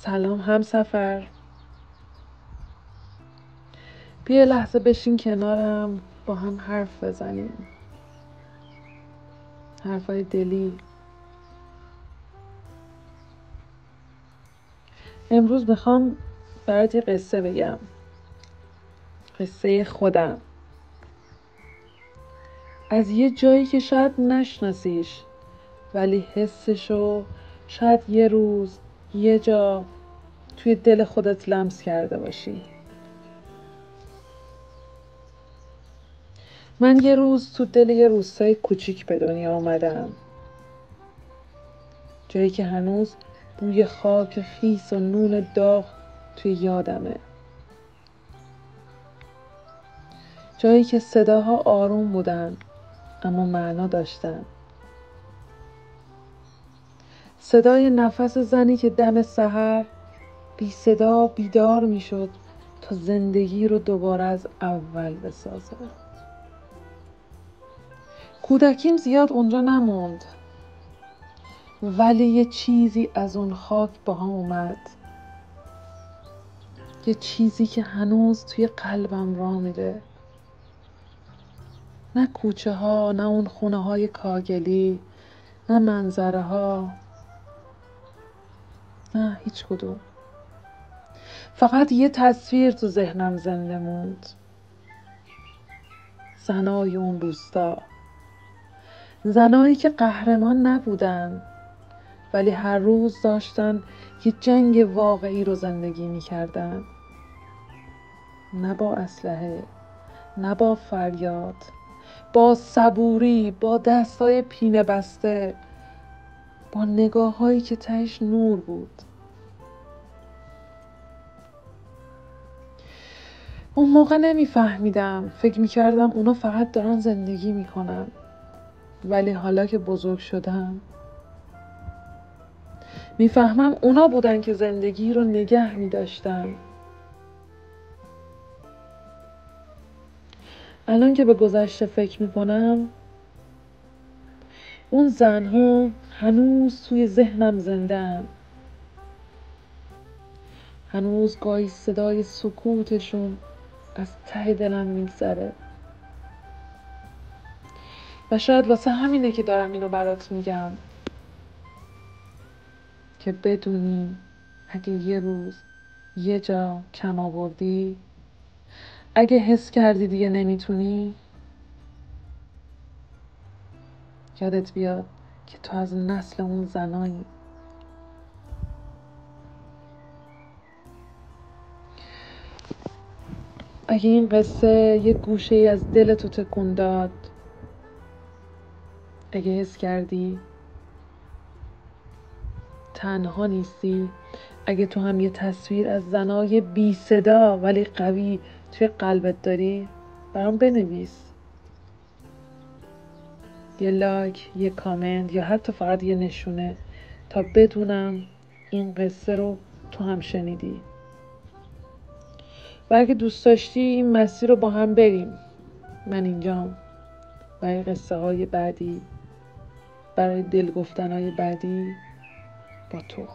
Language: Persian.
سلام همسفر. بیا یه لحظه بشین کنارم با هم حرف بزنیم، حرفای دلی. امروز میخوام برات یه قصه بگم، قصه خودم، از یه جایی که شاید نشناسیش ولی حسشو شاید یه روز یه جا توی دل خودت لمس کرده باشی. من یه روز تو دل یه روستای کوچیک به دنیا آمدم، جایی که هنوز بوی خاک خیس و نون داغ توی یادمه، جایی که صداها آروم بودن اما معنا داشتن. صدای نفس زنی که دم سحر بی صدا بیدار می شد تا زندگی رو دوباره از اول بسازه. کودکیم زیاد اونجا نموند، ولی یه چیزی از اون خاک با هم اومد، یه چیزی که هنوز توی قلبم راه میره. نه کوچه ها، نه اون خونه های کاگلی، نه منظره ها، نه هیچ کدوم. فقط یه تصویر تو ذهنم زنده موند. زنای اون روستا، زنایی که قهرمان نبودن ولی هر روز داشتن یه جنگ واقعی رو زندگی میکردن. نه با اسلحه، نه با فریاد، با صبوری، با دستای پینه بسته، با نگاه هایی که تهش نور بود. اون موقع نمیفهمیدم، فکر میکردم اونا فقط دارن زندگی میکنن، ولی حالا که بزرگ شدم میفهمم اونا بودن که زندگی رو نگه میداشتن. الان که به گذشته فکر میکنم، اون زنها هنوز توی ذهنم زنده‌ان. هنوز گاهی صدای سکوتشون از ته دلم میگذره و شاید واسه همینه که دارم اینو برات میگم، که بدونی اگه یه روز یه جا کم آوردی، اگه حس کردی دیگه نمیتونی، یادت بیاد که تو از نسل اون زنایی. اگه این قصه یه گوشه از دلتو تکون داد، اگه حس کردی تنها نیستی، اگه تو هم یه تصویر از زنای بی صدا ولی قوی توی قلبت داری، برام بنویس. یه لایک، یه کامنت، یا حتی فقط یه نشونه، تا بدونم این قصه رو تو هم شنیدی. و اگه دوست داشتی این مسیر رو با هم بریم، من اینجام برای قصه های بعدی، برای دل گفتن های بعدی با تو.